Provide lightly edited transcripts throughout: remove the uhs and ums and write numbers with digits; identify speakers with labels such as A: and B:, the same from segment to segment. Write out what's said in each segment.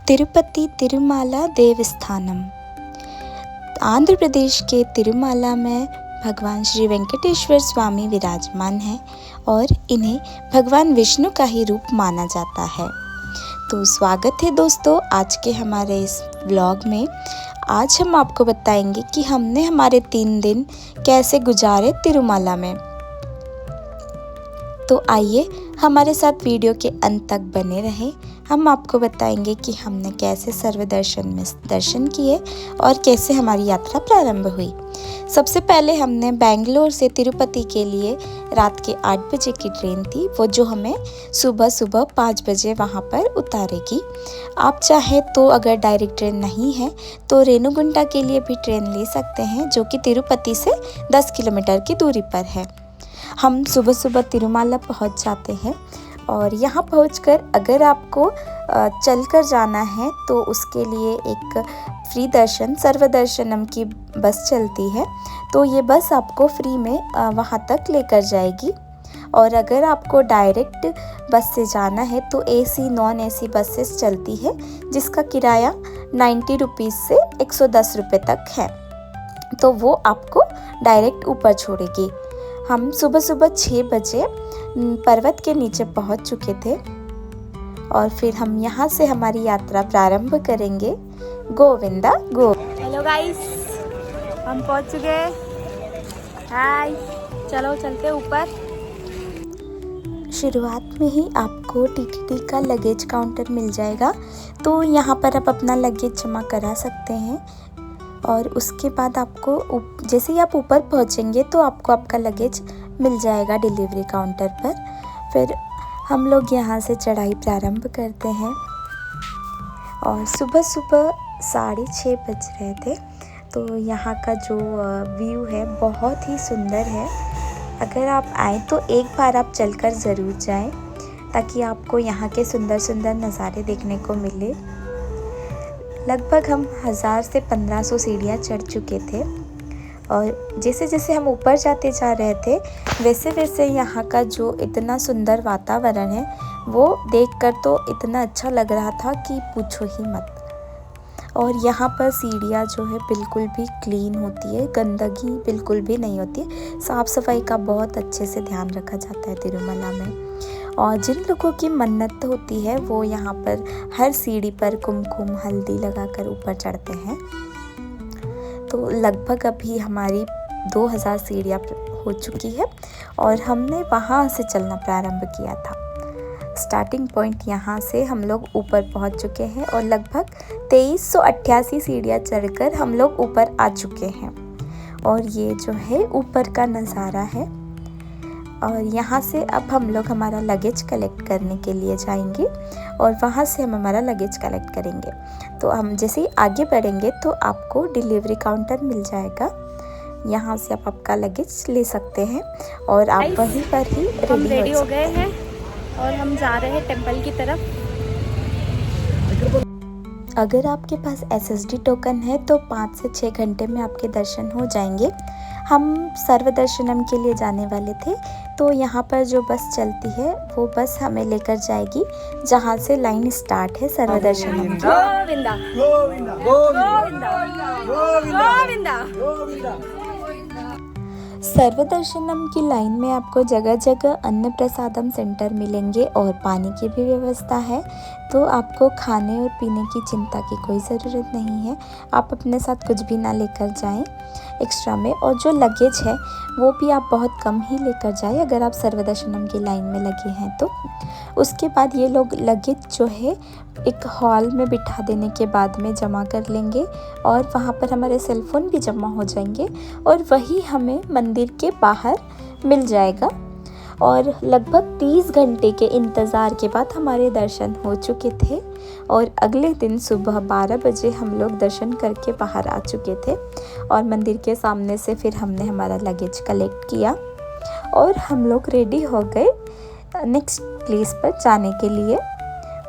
A: तिरुपति तिरुमाला देवस्थानम। आंध्र प्रदेश के तिरुमाला में भगवान श्री वेंकटेश्वर स्वामी विराजमान हैं और इन्हें भगवान विष्णु का ही रूप माना जाता है। तो स्वागत है दोस्तों आज के हमारे इस व्लॉग में। आज हम आपको बताएंगे कि हमने हमारे 3 दिन कैसे गुजारे तिरुमाला में। तो आइए हमारे साथ वीडियो के अंत तक बने रहें। हम आपको बताएंगे कि हमने कैसे सर्वदर्शन में दर्शन किए और कैसे हमारी यात्रा प्रारंभ हुई। सबसे पहले हमने बेंगलोर से तिरुपति के लिए रात के 8 बजे की ट्रेन थी, वो जो हमें सुबह 5 बजे वहाँ पर उतारेगी। आप चाहे तो अगर डायरेक्ट ट्रेन नहीं है तो रेणुगुंटा के लिए भी ट्रेन ले सकते हैं, जो कि तिरुपति से 10 किलोमीटर की दूरी पर है। हम सुबह तिरुमाला पहुंच जाते हैं और यहाँ पहुंचकर अगर आपको चलकर जाना है तो उसके लिए एक फ्री दर्शन सर्वदर्शनम की बस चलती है, तो ये बस आपको फ्री में वहाँ तक लेकर जाएगी। और अगर आपको डायरेक्ट बस से जाना है तो एसी नॉन एसी बसेस चलती है, जिसका किराया 90 रुपीज़ से 110 रुपये तक है, तो वो आपको डायरेक्ट ऊपर छोड़ेगी। हम सुबह 6 बजे पर्वत के नीचे पहुंच चुके थे और फिर हम यहाँ से हमारी यात्रा प्रारंभ करेंगे। गोविंदा गो।
B: हेलो गाइस, हम पहुंच चुके। हाय, चलो चलते ऊपर।
A: शुरुआत में ही आपको टीटीडी का लगेज काउंटर मिल जाएगा, तो यहाँ पर आप अपना लगेज जमा करा सकते हैं। और उसके बाद आपको जैसे ही आप ऊपर पहुँचेंगे तो आपको आपका लगेज मिल जाएगा डिलीवरी काउंटर पर। फिर हम लोग यहाँ से चढ़ाई प्रारंभ करते हैं और सुबह 6:30 बज रहे थे। तो यहाँ का जो व्यू है बहुत ही सुंदर है। अगर आप आए तो एक बार आप चलकर ज़रूर जाएं, ताकि आपको यहाँ के सुंदर नज़ारे देखने को मिले। लगभग हम 1000 से 1500 सीढ़ियाँ चढ़ चुके थे और जैसे हम ऊपर जाते जा रहे थे वैसे यहाँ का जो इतना सुंदर वातावरण है वो देखकर तो इतना अच्छा लग रहा था कि पूछो ही मत। और यहाँ पर सीढ़ियाँ जो है बिल्कुल भी क्लीन होती है, गंदगी बिल्कुल भी नहीं होती है। साफ़ सफाई का बहुत अच्छे से ध्यान रखा जाता है तिरुमला में। और जिन लोगों की मन्नत होती है वो यहाँ पर हर सीढ़ी पर कुमकुम हल्दी लगाकर ऊपर चढ़ते हैं। तो लगभग अभी हमारी 2000 सीढ़ियाँ हो चुकी है और हमने वहाँ से चलना प्रारंभ किया था। स्टार्टिंग पॉइंट यहाँ से हम लोग ऊपर पहुँच चुके हैं और लगभग 2388 सीढ़ियाँ चढ़कर हम लोग ऊपर आ चुके हैं। और ये जो है ऊपर का नज़ारा है। और यहाँ से अब हम लोग हमारा लगेज कलेक्ट करने के लिए जाएंगे और वहाँ से हम हमारा लगेज कलेक्ट करेंगे। तो हम जैसे ही आगे बढ़ेंगे तो आपको डिलीवरी काउंटर मिल जाएगा, यहाँ से आप आपका लगेज ले सकते हैं और आप वहीं पर ही
B: रेडी हो गए हैं और हम जा रहे हैं टेंपल की तरफ।
A: अगर आपके पास SSD टोकन है तो 5 से 6 घंटे में आपके दर्शन हो जाएंगे। हम सर्वदर्शनम के लिए जाने वाले थे, तो यहाँ पर जो बस चलती है वो बस हमें लेकर जाएगी जहाँ से लाइन स्टार्ट है सर्वदर्शनम की।
B: गोविंदा गोविंदा गोविंदा गोविंदा गोविंदा।
A: सर्वदर्शनम की लाइन में आपको जगह जगह अन्न प्रसादम सेंटर मिलेंगे और पानी की भी व्यवस्था है, तो आपको खाने और पीने की चिंता की कोई ज़रूरत नहीं है। आप अपने साथ कुछ भी ना लेकर जाएं एक्स्ट्रा में। और जो लगेज है वो भी आप बहुत कम ही लेकर जाएं अगर आप सर्वदर्शनम की लाइन में लगे हैं तो। उसके बाद ये लोग लगेज जो है एक हॉल में बिठा देने के बाद में जमा कर लेंगे और वहाँ पर हमारे सेलफोन भी जमा हो जाएंगे और वही हमें मंदिर के बाहर मिल जाएगा। और लगभग 30 घंटे के इंतज़ार के बाद हमारे दर्शन हो चुके थे और अगले दिन सुबह 12 बजे हम लोग दर्शन करके बाहर आ चुके थे और मंदिर के सामने से फिर हमने हमारा लगेज कलेक्ट किया और हम लोग रेडी हो गए नेक्स्ट प्लेस पर जाने के लिए।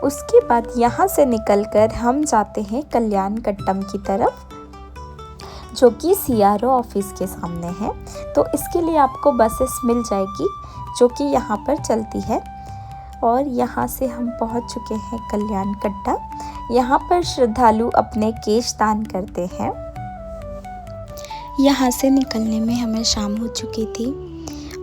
A: उसके बाद यहाँ से निकलकर हम जाते हैं कल्याण कट्टम की तरफ, जो कि CRO ऑफिस के सामने है। तो इसके लिए आपको बसेस मिल जाएगी जो कि यहाँ पर चलती है। और यहाँ से हम पहुँच चुके हैं कल्याण कट्टा। यहाँ पर श्रद्धालु अपने केश दान करते हैं। यहाँ से निकलने में हमें शाम हो चुकी थी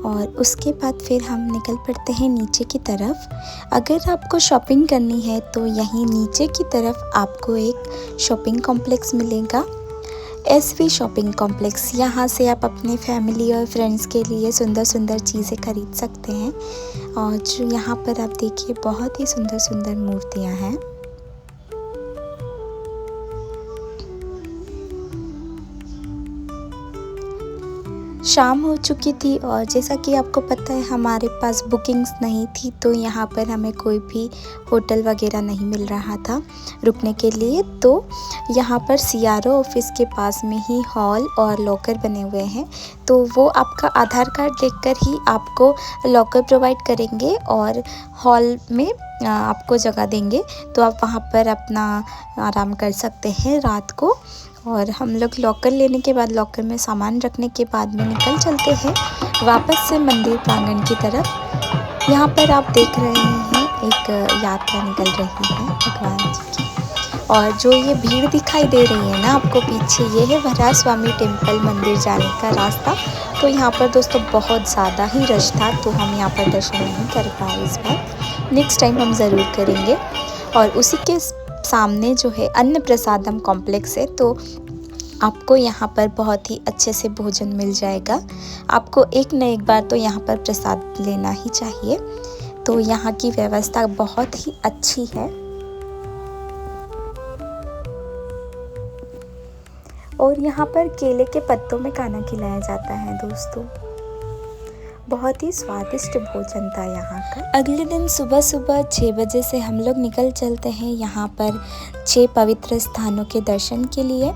A: और उसके बाद फिर हम निकल पड़ते हैं नीचे की तरफ। अगर आपको शॉपिंग करनी है तो यहीं नीचे की तरफ आपको एक शॉपिंग कॉम्प्लेक्स मिलेगा, एसवी शॉपिंग कॉम्प्लेक्स। यहाँ से आप अपने फैमिली और फ्रेंड्स के लिए सुंदर सुंदर चीज़ें खरीद सकते हैं। और जो यहाँ पर आप देखिए बहुत ही सुंदर सुंदर मूर्तियाँ हैं। शाम हो चुकी थी और जैसा कि आपको पता है हमारे पास बुकिंग्स नहीं थी, तो यहाँ पर हमें कोई भी होटल वगैरह नहीं मिल रहा था रुकने के लिए। तो यहाँ पर CRO ऑफिस के पास में ही हॉल और लॉकर बने हुए हैं, तो वो आपका आधार कार्ड देखकर ही आपको लॉकर प्रोवाइड करेंगे और हॉल में आपको जगह देंगे, तो आप वहाँ पर अपना आराम कर सकते हैं रात को। और हम लोग लॉकर लेने के बाद, लॉकर में सामान रखने के बाद में निकल चलते हैं वापस से मंदिर प्रांगण की तरफ। यहाँ पर आप देख रहे हैं एक यात्रा निकल रही है भगवान जी की, और जो ये भीड़ दिखाई दे रही है ना आपको पीछे, ये है वराह स्वामी टेम्पल मंदिर जाने का रास्ता। तो यहाँ पर दोस्तों बहुत ज़्यादा ही रश था, तो हम यहाँ पर दर्शन नहीं कर पाए इस बार। नेक्स्ट टाइम हम ज़रूर करेंगे। और उसी के सामने जो है अन्न प्रसादम कॉम्प्लेक्स है, तो आपको यहाँ पर बहुत ही अच्छे से भोजन मिल जाएगा। आपको एक न एक बार तो यहाँ पर प्रसाद लेना ही चाहिए। तो यहाँ की व्यवस्था बहुत ही अच्छी है। और यहाँ पर केले के पत्तों में खाना खिलाया जाता है दोस्तों। बहुत ही स्वादिष्ट भोजन था यहाँ का। अगले दिन सुबह सुबह 6 बजे से हम लोग निकल चलते हैं यहाँ पर 6 पवित्र स्थानों के दर्शन के लिए।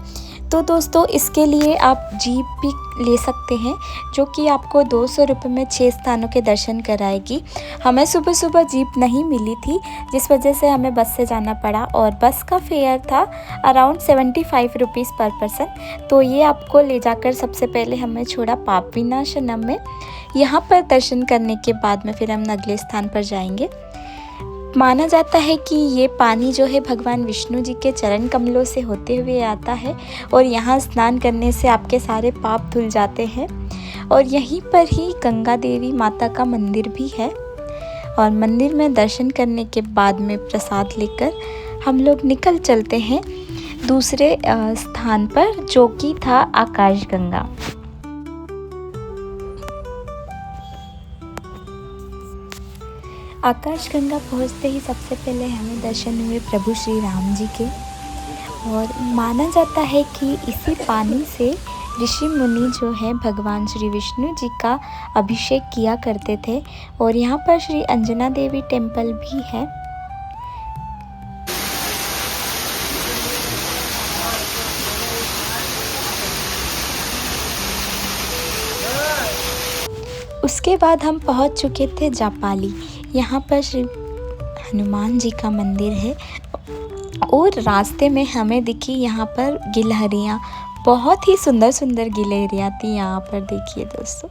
A: तो दोस्तों इसके लिए आप जीप भी ले सकते हैं, जो कि आपको 200 रुपये में 6 स्थानों के दर्शन कराएगी। हमें सुबह सुबह जीप नहीं मिली थी, जिस वजह से हमें बस से जाना पड़ा, और बस का फेयर था अराउंड 75 रुपीज़ पर पर्सन। तो ये आपको ले जाकर सबसे पहले हमें छोड़ा पाप विनाशनम में। यहाँ पर दर्शन करने के बाद में फिर हम अगले स्थान पर जाएंगे। माना जाता है कि ये पानी जो है भगवान विष्णु जी के चरण कमलों से होते हुए आता है, और यहाँ स्नान करने से आपके सारे पाप धुल जाते हैं। और यहीं पर ही गंगा देवी माता का मंदिर भी है। और मंदिर में दर्शन करने के बाद में प्रसाद लेकर हम लोग निकल चलते हैं दूसरे स्थान पर, जो कि था आकाशगंगा। आकाशगंगा पहुंचते ही सबसे पहले हमें दर्शन हुए प्रभु श्री राम जी के। और माना जाता है कि इसी पानी से ऋषि मुनि जो है भगवान श्री विष्णु जी का अभिषेक किया करते थे। और यहाँ पर श्री अंजना देवी टेम्पल भी है। उसके बाद हम पहुँच चुके थे जापाली। यहाँ पर श्री हनुमान जी का मंदिर है। और रास्ते में हमें दिखी यहाँ पर गिलहरियाँ, बहुत ही सुंदर सुंदर गिलहरियाँ थी यहाँ पर। देखिए दोस्तों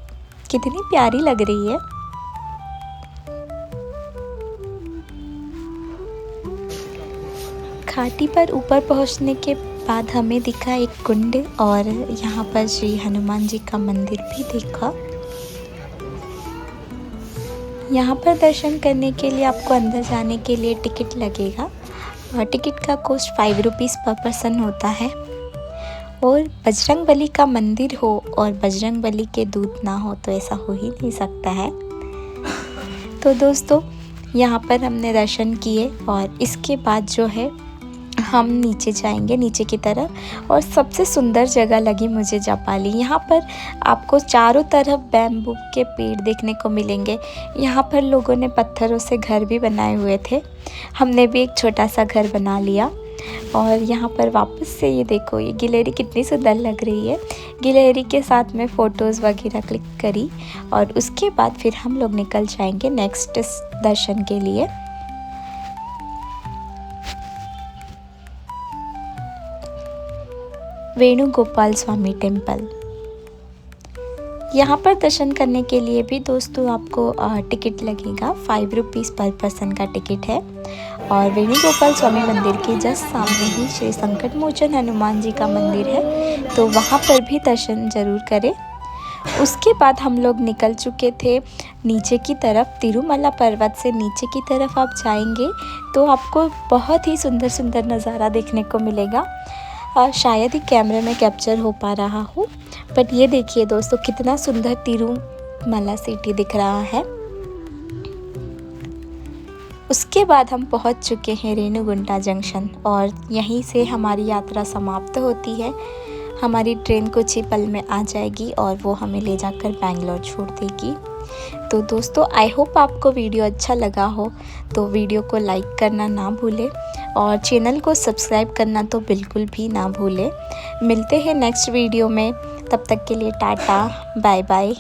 A: कितनी प्यारी लग रही है। घाटी पर ऊपर पहुँचने के बाद हमें दिखा एक कुंड, और यहाँ पर श्री हनुमान जी का मंदिर भी देखा। यहाँ पर दर्शन करने के लिए आपको अंदर जाने के लिए टिकट लगेगा, और टिकट का कॉस्ट 5 रुपीज़ पर पर्सन होता है। और बजरंगबली का मंदिर हो और बजरंगबली के दूत ना हो तो ऐसा हो ही नहीं सकता है। तो दोस्तों यहाँ पर हमने दर्शन किए, और इसके बाद जो है हम नीचे जाएंगे, नीचे की तरफ। और सबसे सुंदर जगह लगी मुझे जापाली। यहाँ पर आपको चारों तरफ बैम्बू के पेड़ देखने को मिलेंगे। यहाँ पर लोगों ने पत्थरों से घर भी बनाए हुए थे। हमने भी एक छोटा सा घर बना लिया। और यहाँ पर वापस से ये देखो, ये गिलहरी कितनी सुंदर लग रही है। गिलहरी के साथ में फ़ोटोज़ वगैरह क्लिक करी, और उसके बाद फिर हम लोग निकल जाएंगे नेक्स्ट दर्शन के लिए। वेणुगोपाल स्वामी टेम्पल। यहाँ पर दर्शन करने के लिए भी दोस्तों आपको टिकट लगेगा। 5 रुपीज़ पर पर्सन का टिकट है। और वेणुगोपाल स्वामी मंदिर के जस्ट सामने ही श्री संकट मोचन हनुमान जी का मंदिर है, तो वहाँ पर भी दर्शन ज़रूर करें। उसके बाद हम लोग निकल चुके थे नीचे की तरफ। तिरुमला पर्वत से नीचे की तरफ आप जाएंगे तो आपको बहुत ही सुंदर सुंदर नज़ारा देखने को मिलेगा। शायद ही कैमरे में कैप्चर हो पा रहा हो, बट ये देखिए दोस्तों कितना सुंदर तिरुमला सिटी दिख रहा है। उसके बाद हम पहुंच चुके हैं रेणुगुंटा जंक्शन और यहीं से हमारी यात्रा समाप्त होती है। हमारी ट्रेन कुछ ही पल में आ जाएगी और वो हमें ले जाकर बैंगलोर छोड़ देगी। तो दोस्तों आई होप आपको वीडियो अच्छा लगा हो, तो वीडियो को लाइक करना ना भूलें और चैनल को सब्सक्राइब करना तो बिल्कुल भी ना भूलें। मिलते हैं नेक्स्ट वीडियो में, तब तक के लिए टाटा बाय बाय।